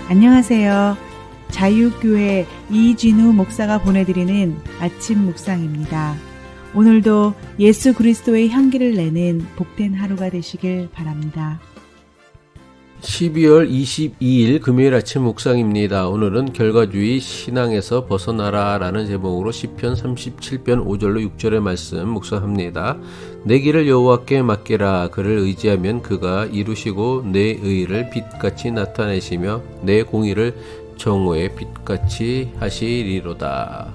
안녕하세요. 자유교회 이진우 목사가 보내드리는 아침 묵상입니다. 오늘도 예수 그리스도의 향기를 내는 복된 하루가 되시길 바랍니다. 12월 22일 금요일 아침 묵상입니다. 오늘은 결과주의 신앙에서 벗어나라 라는 제목으로 시편 37편 5절로 6절의 말씀 묵상합니다. 내 길을 여호와께 맡기라. 그를 의지하면 그가 이루시고 내 의를 빛같이 나타내시며 내 공의를 정오의 빛같이 하시리로다.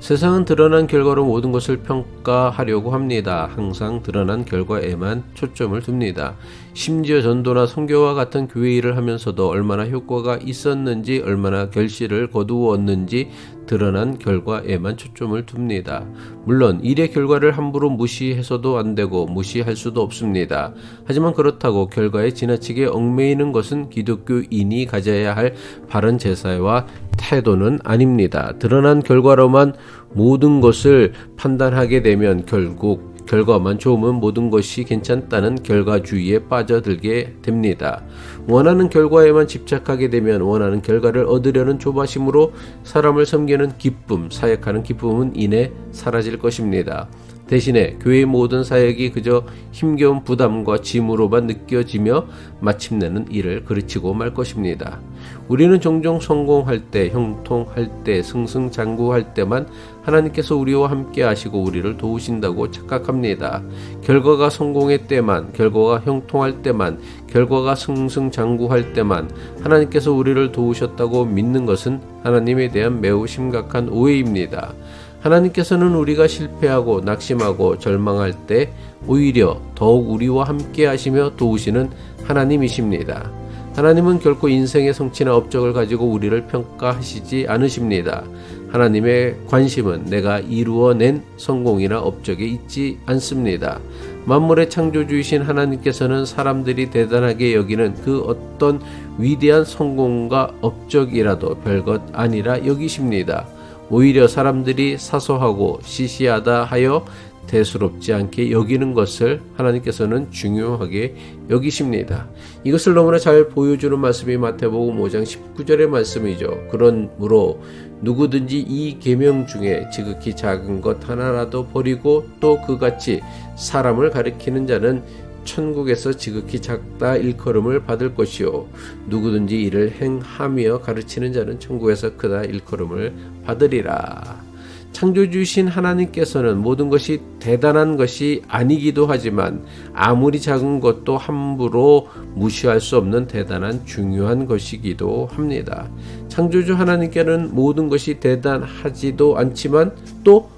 세상은 드러난 결과로 모든 것을 평가하려고 합니다. 항상 드러난 결과에만 초점을 둡니다. 심지어 전도나 선교와 같은 교회 일을 하면서도 얼마나 효과가 있었는지, 얼마나 결실을 거두었는지 드러난 결과에만 초점을 둡니다. 물론 일의 결과를 함부로 무시해서도 안 되고 무시할 수도 없습니다. 하지만 그렇다고 결과에 지나치게 얽매이는 것은 기독교인이 가져야 할 바른 제사와 태도는 아닙니다. 드러난 결과로만 모든 것을 판단하게 되면 결국 결과만 좋으면 모든 것이 괜찮다는 결과주의에 빠져들게 됩니다. 원하는 결과에만 집착하게 되면 원하는 결과를 얻으려는 조바심으로 사람을 섬기는 기쁨, 사역하는 기쁨은 이내 사라질 것입니다. 대신에 교회의 모든 사역이 그저 힘겨운 부담과 짐으로만 느껴지며 마침내는 이를 그르치고 말 것입니다. 우리는 종종 성공할 때, 형통할 때, 승승장구할 때만 하나님께서 우리와 함께 하시고 우리를 도우신다고 착각합니다. 결과가 성공의 때만, 결과가 형통할 때만, 결과가 승승장구할 때만 하나님께서 우리를 도우셨다고 믿는 것은 하나님에 대한 매우 심각한 오해입니다. 하나님께서는 우리가 실패하고 낙심하고 절망할 때 오히려 더욱 우리와 함께 하시며 도우시는 하나님이십니다. 하나님은 결코 인생의 성취나 업적을 가지고 우리를 평가하시지 않으십니다. 하나님의 관심은 내가 이루어낸 성공이나 업적에 있지 않습니다. 만물의 창조주이신 하나님께서는 사람들이 대단하게 여기는 그 어떤 위대한 성공과 업적이라도 별것 아니라 여기십니다. 오히려 사람들이 사소하고 시시하다 하여 대수롭지 않게 여기는 것을 하나님께서는 중요하게 여기십니다. 이것을 너무나 잘 보여주는 말씀이 마태복음 5장 19절의 말씀이죠. 그러므로 누구든지 이 계명 중에 지극히 작은 것 하나라도 버리고 또 그같이 사람을 가리키는 자는 천국에서 지극히 작다 일컬음을 받을 것이요 누구든지 이를 행하며 가르치는 자는 천국에서 크다 일컬음을 받으리라. 창조주이신 하나님께서는 모든 것이 대단한 것이 아니기도 하지만 아무리 작은 것도 함부로 무시할 수 없는 대단한 중요한 것이기도 합니다. 창조주 하나님께는 모든 것이 대단하지도 않지만 또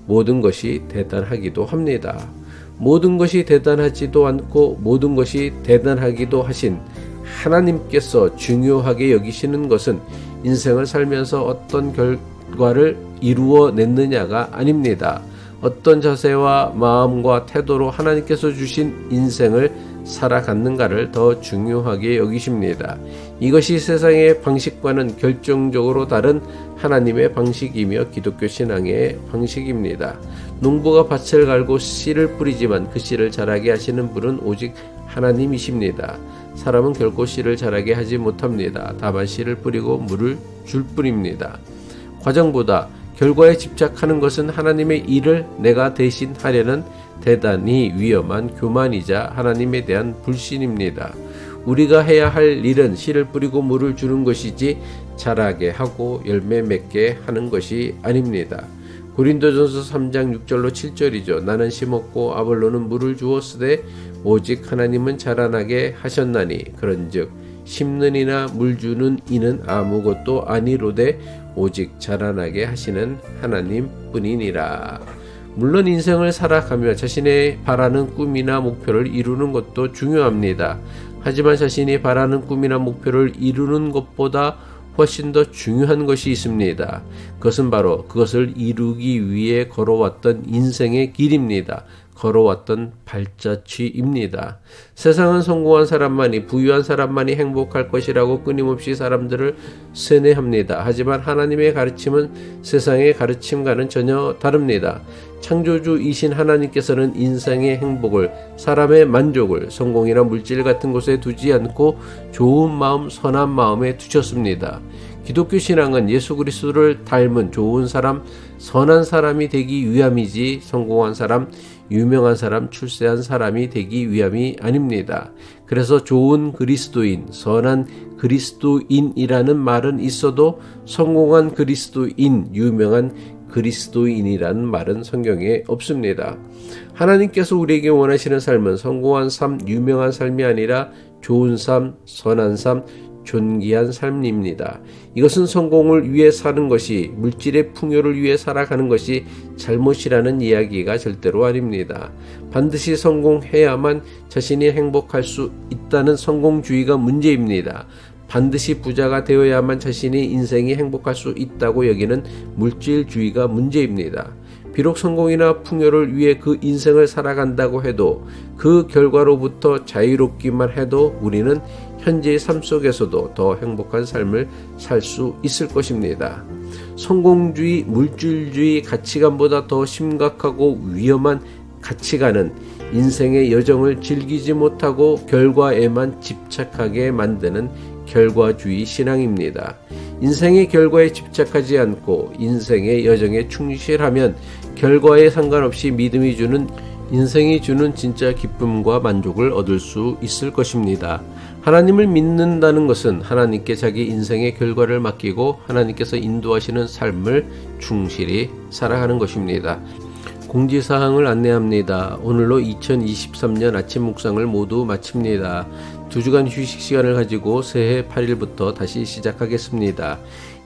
모든 것이 대단하기도 합니다. 모든 것이 대단하지도 않고 모든 것이 대단하기도 하신 하나님께서 중요하게 여기시는 것은 인생을 살면서 어떤 결과를 이루어냈느냐가 아닙니다. 어떤 자세와 마음과 태도로 하나님께서 주신 인생을 살아갔는가를 더 중요하게 여기십니다. 이것이 세상의 방식과는 결정적으로 다른 하나님의 방식이며 기독교 신앙의 방식입니다. 농부가 밭을 갈고 씨를 뿌리지만 그 씨를 자라게 하시는 분은 오직 하나님이십니다. 사람은 결코 씨를 자라게 하지 못합니다. 다만 씨를 뿌리고 물을 줄 뿐입니다. 과정보다 결과에 집착하는 것은 하나님의 일을 내가 대신 하려는 대단히 위험한 교만이자 하나님에 대한 불신입니다. 우리가 해야 할 일은 씨를 뿌리고 물을 주는 것이지 자라게 하고 열매 맺게 하는 것이 아닙니다. 고린도전서 3장 6절로 7절이죠. 나는 심었고 아볼로는 물을 주었으되 오직 하나님은 자라나게 하셨나니 그런즉 심는 이나 물 주는 이는 아무것도 아니로되 오직 자라나게 하시는 하나님 뿐이니라. 물론 인생을 살아가며 자신의 바라는 꿈이나 목표를 이루는 것도 중요합니다. 하지만 자신이 바라는 꿈이나 목표를 이루는 것보다 훨씬 더 중요한 것이 있습니다. 그것은 바로 그것을 이루기 위해 걸어왔던 인생의 길입니다. 걸어왔던 발자취입니다. 세상은 성공한 사람만이, 부유한 사람만이 행복할 것이라고 끊임없이 사람들을 세뇌합니다. 하지만 하나님의 가르침은 세상의 가르침과는 전혀 다릅니다. 창조주이신 하나님께서는 인생의 행복을, 사람의 만족을 성공이나 물질 같은 곳에 두지 않고 좋은 마음, 선한 마음에 두셨습니다. 기독교 신앙은 예수 그리스도를 닮은 좋은 사람, 선한 사람이 되기 위함이지 성공한 사람, 유명한 사람, 출세한 사람이 되기 위함이 아닙니다. 그래서 좋은 그리스도인, 선한 그리스도인이라는 말은 있어도 성공한 그리스도인, 유명한 그리스도인이라는 말은 성경에 없습니다. 하나님께서 우리에게 원하시는 삶은 성공한 삶, 유명한 삶이 아니라 좋은 삶, 선한 삶, 존귀한 삶입니다. 이것은 성공을 위해 사는 것이, 물질의 풍요를 위해 살아가는 것이 잘못이라는 이야기가 절대로 아닙니다. 반드시 성공해야만 자신이 행복할 수 있다는 성공주의가 문제입니다. 반드시 부자가 되어야만 자신이 인생이 행복할 수 있다고 여기는 물질주의가 문제입니다. 비록 성공이나 풍요를 위해 그 인생을 살아간다고 해도 그 결과로부터 자유롭기만 해도 우리는 현재의 삶 속에서도 더 행복한 삶을 살 수 있을 것입니다. 성공주의, 물질주의 가치관보다 더 심각하고 위험한 가치관은 인생의 여정을 즐기지 못하고 결과에만 집착하게 만드는 결과주의 신앙입니다. 인생의 결과에 집착하지 않고 인생의 여정에 충실하면 결과에 상관없이 믿음이 주는, 인생이 주는 진짜 기쁨과 만족을 얻을 수 있을 것입니다. 하나님을 믿는다는 것은 하나님께 자기 인생의 결과를 맡기고 하나님께서 인도하시는 삶을 충실히 살아가는 것입니다. 공지사항을 안내합니다. 오늘로 2023년 아침 묵상을 모두 마칩니다. 2주간 휴식 시간을 가지고 새해 8일부터 다시 시작하겠습니다.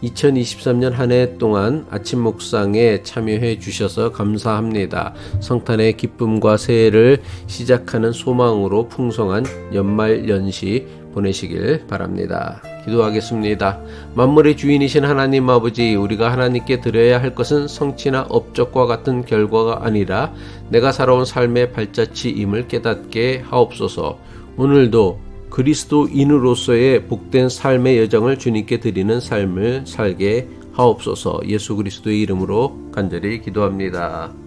2023년 한 해 동안 아침 묵상에 참여해 주셔서 감사합니다. 성탄의 기쁨과 새해를 시작하는 소망으로 풍성한 연말 연시 보내시길 바랍니다. 기도하겠습니다. 만물의 주인이신 하나님 아버지, 우리가 하나님께 드려야 할 것은 성취나 업적과 같은 결과가 아니라 내가 살아온 삶의 발자취임을 깨닫게 하옵소서. 오늘도 그리스도인으로서의 복된 삶의 여정을 주님께 드리는 삶을 살게 하옵소서. 예수 그리스도의 이름으로 간절히 기도합니다.